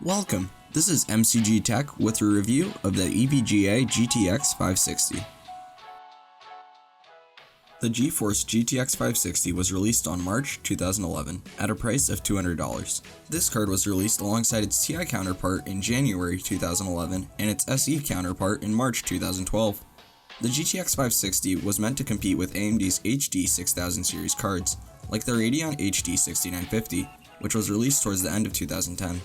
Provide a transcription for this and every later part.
Welcome, this is MCG Tech with a review of the EVGA GTX 560. The GeForce GTX 560 was released on March 2011 at a price of $200. This card was released alongside its TI counterpart in January 2011 and its SE counterpart in March 2012. The GTX 560 was meant to compete with AMD's HD 6000 series cards, like the Radeon HD 6950, which was released towards the end of 2010.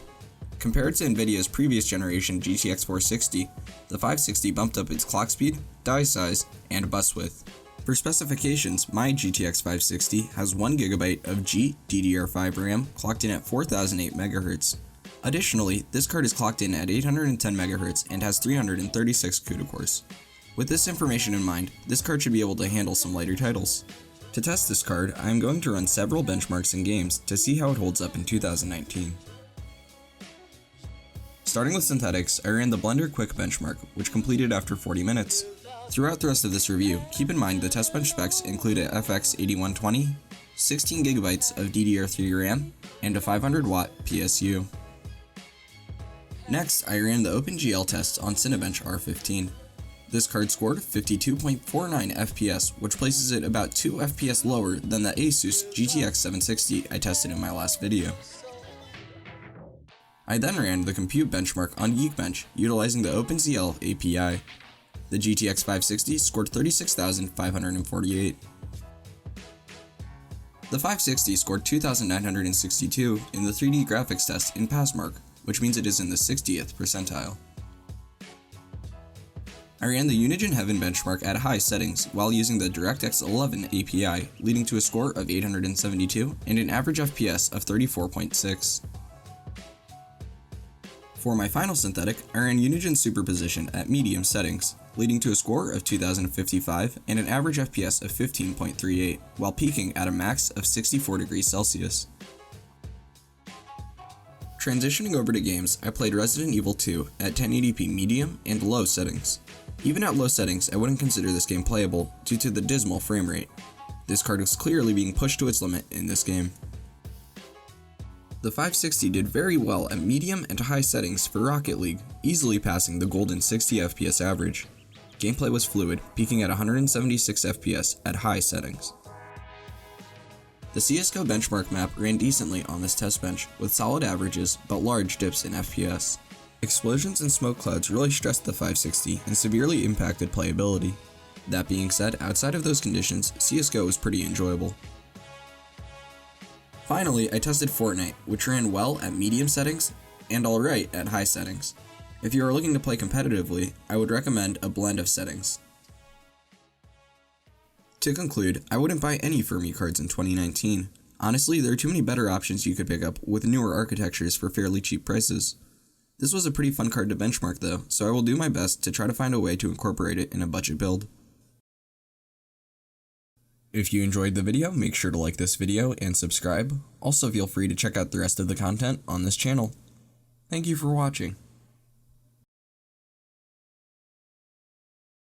Compared to Nvidia's previous generation GTX 460, the 560 bumped up its clock speed, die size, and bus width. For specifications, my GTX 560 has 1GB of GDDR5 RAM clocked in at 4008 MHz. Additionally, this card is clocked in at 810 MHz and has 336 CUDA cores. With this information in mind, this card should be able to handle some lighter titles. To test this card, I am going to run several benchmarks and games to see how it holds up in 2019. Starting with synthetics, I ran the Blender Quick benchmark, which completed after 40 minutes. Throughout the rest of this review, keep in mind the test bench specs include a FX 8120, 16GB of DDR3 RAM, and a 500W PSU. Next, I ran the Opengl test on Cinebench R15. This card scored 52.49 FPS, which places it about 2 FPS lower than the Asus GTX 760 I tested in my last video. I then ran the compute benchmark on Geekbench, utilizing the Opengl API. The GTX 560 scored 36,548. The 560 scored 2,962 in the 3D graphics test in Passmark, which means it is in the 60th percentile. I ran the Unigine Heaven benchmark at high settings while using the DirectX 11 API, leading to a score of 872 and an average FPS of 34.6. For my final synthetic, I ran Unigine Superposition at medium settings, leading to a score of 2055 and an average FPS of 15.38, while peaking at a max of 64 degrees Celsius. Transitioning over to games, I played Resident Evil 2 at 1080p medium and low settings. Even at low settings, I wouldn't consider this game playable due to the dismal frame rate. This card is clearly being pushed to its limit in this game. The 560 did very well at medium and high settings for Rocket League, easily passing the golden 60 FPS average. Gameplay was fluid, peaking at 176 FPS at high settings. The Csgo Benchmark map ran decently on this test bench, with solid averages but large dips in FPS. Explosions and smoke clouds really stressed the 560 and severely impacted playability. That being said, outside of those conditions, Csgo was pretty enjoyable. Finally, I tested Fortnight, which ran well at medium settings and alright at high settings. If you are looking to play competitively, I would recommend a blend of settings. To conclude, I wouldn't buy any Fermi cards in 2019. Honestly, there are too many better options you could pick up with newer architectures for fairly cheap prices. This was a pretty fun card to benchmark though, so I will do my best to try to find a way to incorporate it in a budget build. If you enjoyed the video, make sure to like this video and subscribe. Also feel free to check out the rest of the content on this channel. Thank you for watching.